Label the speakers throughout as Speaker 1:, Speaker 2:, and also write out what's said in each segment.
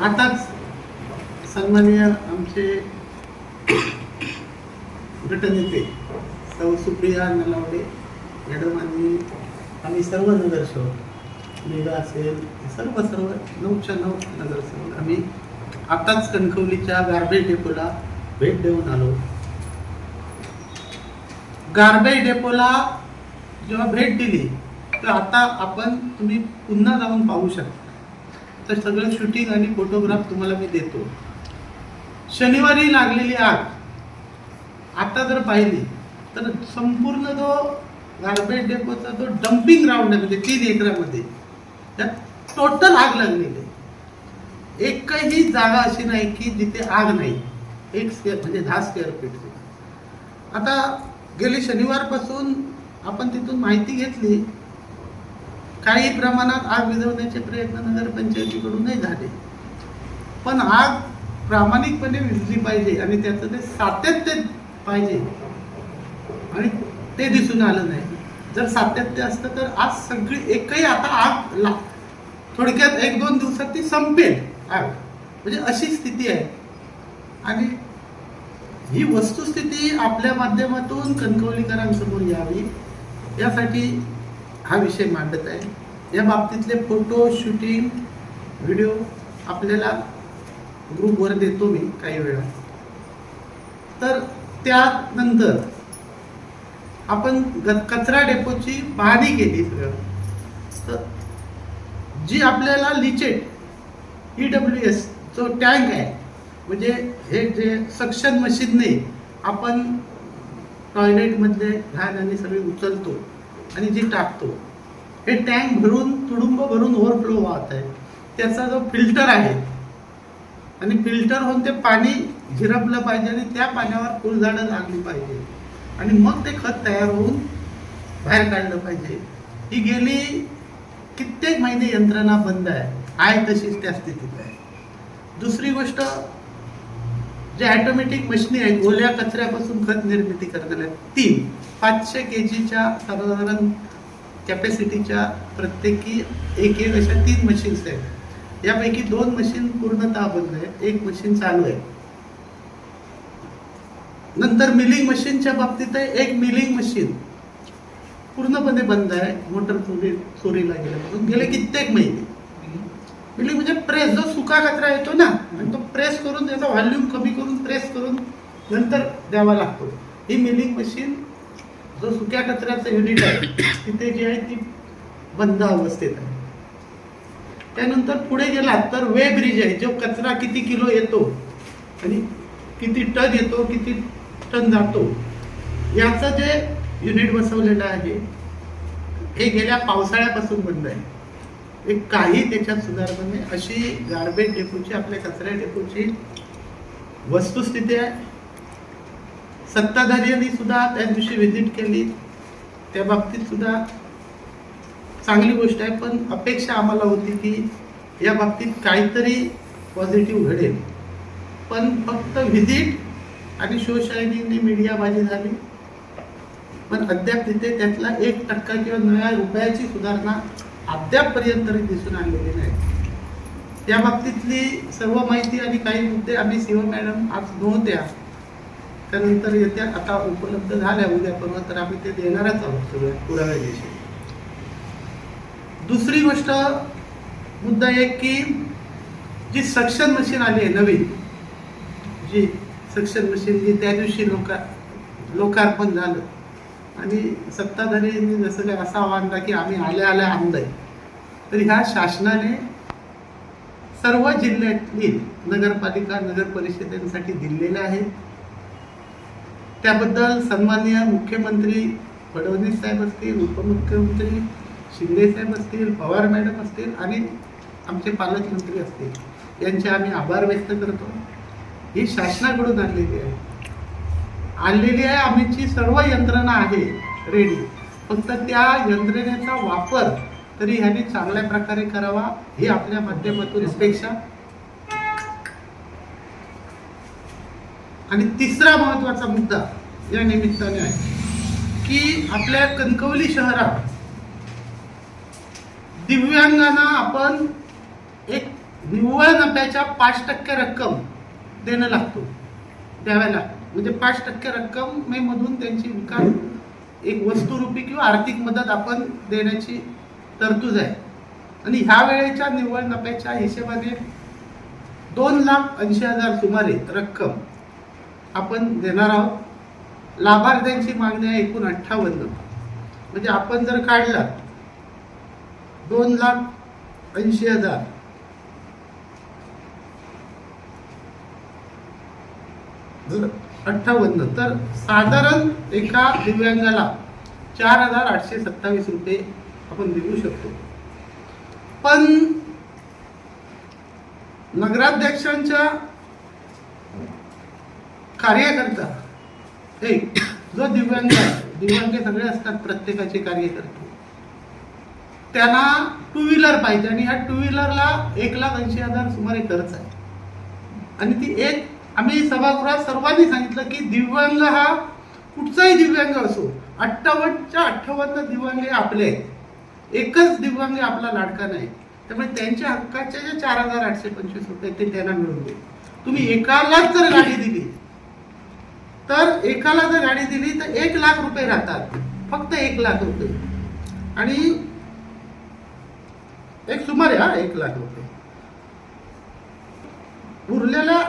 Speaker 1: आताच सन्माननीय आमचे गटनेते सौ सुप्रिया नलावडे मॅडम आणि आम्ही सर्व नगरसेवक मेघा असेल सर्व 9च्या 9 नगरसेवक आम्ही आताच कणकवलीच्या गार्बेज डेपोला भेट देऊन आलो. गार्बेज डेपोला जेव्हा भेट दिली तर आता तुम्ही पुन्हा जाऊन पाहू शकता. तर सगळं शूटिंग आणि फोटोग्राफ तुम्हाला मी देतो. शनिवारी लागलेली आग आता जर पाहिली तर संपूर्ण जो गार्बेज डेपोचा जो डम्पिंग ग्राउंड आहे म्हणजे 3 एकरामध्ये त्यात टोटल आग लागलेली आहे. एकही जागा अशी नाही की जिथे आग नाही. 1 स्क्वेअर म्हणजे 10 स्क्वेअर फीट. आता गेली शनिवारपासून आपण तिथून माहिती घेतली. काही प्रमाणात आग विझवण्याचे प्रयत्न नगरपंचायतीकडूनही झाले, पण आग प्रामाणिकपणे विझली पाहिजे आणि त्याचं ते सातत्य पाहिजे आणि ते दिसून आलं नाही. जर सातत्य असतं तर आज सगळी एकही आता आग थोडक्यात 1-2 दिवसात ती संपेल आग, म्हणजे अशी स्थिती आहे. आणि ही वस्तुस्थिती आपल्या माध्यमातून कणकवलीकरांसमोर यावी यासाठी हा विषय मांडत आहे. या बाबतीतले फोटो शूटिंग व्हिडिओ आपल्याला ग्रुपवर देतो मी काही वेळा. तर त्यानंतर आपण कचरा डेपोची पाहणी केली. तर जी आपल्याला लिचेट EWS जो टँक आहे म्हणजे हे जे सक्शन मशीनने आपण टॉयलेटमधले घाण आणि सगळे उचलतो आणि जी टाकतो, हे टँक भरून तुडुंब भरून ओव्हरफ्लो वाहत आहे. त्याचा जो फिल्टर आहे आणि फिल्टर होऊन ते पाणी झिरपलं पाहिजे आणि त्या पाण्यावर फुलझाडं लागली पाहिजे आणि मग ते खत तयार होऊन बाहेर काढलं पाहिजे. ही गेली कित्येक महिने यंत्रणा बंद आहे तशीच त्या स्थितीत आहे. दुसरी गोष्ट, जे ऑटोमॅटिक मशिनी आहेत ओल्या कचऱ्यापासून खत निर्मिती करण्याला 3 500 kgच्या साधारण कॅपॅसिटीच्या प्रत्येकी एक अशा 3 मशीन्स आहेत. यापैकी 2 मशीन पूर्णतः बंद आहेत, 1 मशीन चालू आहे. नंतर मिलिंग मशीनच्या बाबतीत आहे, 1 मिलिंग मशीन पूर्णपणे बंद आहे. मोटर चोरीला गेल्यापासून गेले कित्येक महिने. मिलिंग म्हणजे प्रेस, जो सुका कचरा येतो ना आणि तो प्रेस करून त्याचा व्हॉल्यूम कमी करून प्रेस करून नंतर द्यावा लागतो. ही मिलिंग मशीन जो सुक्या कचऱ्याचं युनिट आहे तिथे जी आहे ती बंद अवस्थेत आहे. त्यानंतर पुढे गेलात तर वे ब्रिज आहे, जो कचरा किती किलो येतो आणि किती टन येतो किती टन जातो याचं जे युनिट बसवलेलं आहे हे गेल्या पावसाळ्यापासून बंद आहे. एक काही त्याच्यात सुधारणा नाही. अशी गार्बेज डेपोची आपल्या कचरा डेपोची वस्तुस्थिती आहे. सत्ताधाऱ्यांनी सुद्धा त्या दिवशी व्हिजिट केली, त्या बाबतीत सुद्धा चांगली गोष्ट आहे. पण अपेक्षा आम्हाला होती की या बाबतीत काहीतरी पॉझिटिव्ह घडेल, पण फक्त व्हिजिट आणि शो शायनिंगने मीडियाबाजी झाली. पण अद्याप तिथे त्यातला 1% किंवा नव्या रुपयाची सुधारणा अद्यापपर्यंत तरी दिसून आलेली नाही. त्या बाबतीतली सर्व माहिती आणि काही मुद्दे आम्ही CO मॅडम आज नव्हत्या, त्यानंतर येत्या आता उपलब्ध झाल्या उद्या परवा, तर आम्ही ते देणारच आहोत सगळ्या पुराव्याविषयी. दुसरी गोष्ट मुद्दा एक की जी सक्शन मशीन आली आहे नवीन, जी सक्शन मशीन जी त्या दिवशी लोकार्पण झालं आणि सत्ताधाऱ्यांनी जसं काय असा मानला की आम्ही आल्या आणलंय, तर ह्या शासनाने सर्व जिल्ह्यातील नगरपालिका नगर परिषदेसाठी दिलेल्या आहेत. त्याबद्दल सन्माननीय मुख्यमंत्री फडणवीस साहेब असतील, उपमुख्यमंत्री शिंदे साहेब असतील, पवार मॅडम असतील आणि आमचे पालकमंत्री असतील यांचे आम्ही आभार व्यक्त करतो. ही शासनाकडून आणलेली आहे. आमची सर्व यंत्रणा आहे रेडी, फक्त त्या यंत्रणेचा वापर तरी ह्यांनी चांगल्या प्रकारे करावा ही आपल्या माध्यमातून अपेक्षा. आणि तिसरा महत्त्वाचा मुद्दा या निमित्ताने आहे की आपल्या कणकवली शहरात दिव्यांगांना आपण एक निव्वळ नफ्याच्या 5% रक्कम देणं लागतो द्याव्याला, म्हणजे 5% रक्कम मधून त्यांची विकास एक वस्तुरूपी किंवा आर्थिक मदत आपण देण्याची तरतूद आहे. आणि ह्या वेळेच्या निव्वळ नफ्याच्या हिशेबाने 2,80,000 सुमारे रक्कम आपण देणार आहोत. लाभार्थ्यांची मागणी आहे एकूण 58. म्हणजे आपण जर काढला 2,80,000 58 तर साधारण एका दिव्यांगाला 4,827 रुपये आपण देऊ शकतो. पण नगराध्यक्षांच्या कार्यकर्ता एक जो दिव्यांग सगळे असतात, प्रत्येकाचे कार्यकर्ते, त्यांना 2 व्हीलर पाहिजे आणि ह्या 2 व्हीलरला 1,80,000 सुमारे खर्च आहे. आणि ती एक आम्ही सभागृहात सर्वांनी सांगितलं की दिव्यांग हा कुठचाही दिव्यांग असो, 58च्या 58 दिव्यांग आपले आहेत. एकच दिव्यांग आपला लाडका नाही. त्यामुळे त्यांच्या हक्काचे जे 4,825 रुपये ते त्यांना मिळून दे. तुम्ही एकालाच जर गाडी दिली तर एकाला जर गाडी दिली तर 1,00,000 रुपये राहतात, फक्त 1,00,000 रुपये. आणि एक सुमारे 1,00,000 रुपये उरलेल्या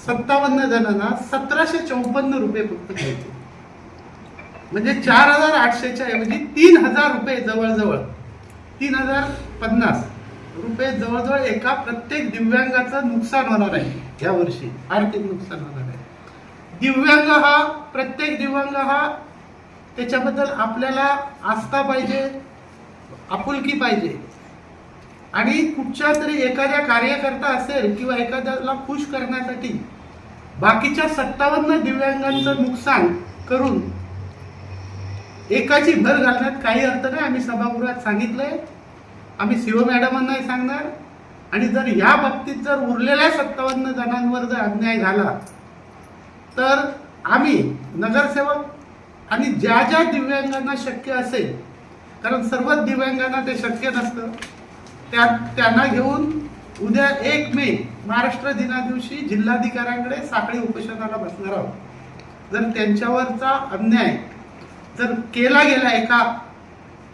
Speaker 1: 57 जणांना 1,754 रुपये फक्त घ्यायचे. म्हणजे 4,800च्या ऐवजी 3,000 रुपये, जवळजवळ 3,050 रुपये जवळजवळ एका प्रत्येक दिव्यांगाचं नुकसान होणार आहे. या वर्षी आर्थिक नुकसान होणार आहे. दिव्यांग हा, प्रत्येक दिव्यांग हा, त्याच्याबद्दल आपल्याला आस्था पाहिजे, आपुलकी पाहिजे. आणि कुठच्या तरी एखाद्या कार्यकर्ता असेल किंवा एखाद्याला खुश करण्यासाठी बाकीच्या 57 दिव्यांगांचं नुकसान करून एकाची भर घालण्यात काही अर्थ नाही. आम्ही सभागृहात सांगितलंय, आम्ही सीओ मॅडमांनाही सांगणार. आणि जर या बाबतीत जर उरलेल्या 57 जणांवर जर अन्याय झाला तर आम्ही नगरसेवक आणि ज्या ज्या दिव्यांगांना शक्य असेल, कारण सर्वच दिव्यांगांना ते शक्य नसतं, त्यांना घेऊन उद्या 1 मे महाराष्ट्र दिना दिवशी जिल्हाधिकाऱ्यांकडे साखळी उपोषणाला बसणार आहोत. जर त्यांच्यावरचा अन्याय जर केला गेला, एका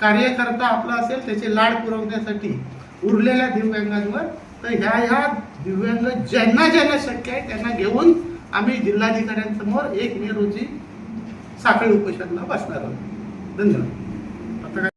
Speaker 1: कार्यकर्ता आपला असेल त्याचे लाड पुरवण्यासाठी उरलेल्या दिव्यांगांवर, तर ह्या दिव्यांग ज्यांना शक्य आहे त्यांना घेऊन आम्ही जिल्हाधिकाऱ्यांसमोर 1 मे रोजी साखळी उपोषणाला बसणार आहोत. धन्यवाद.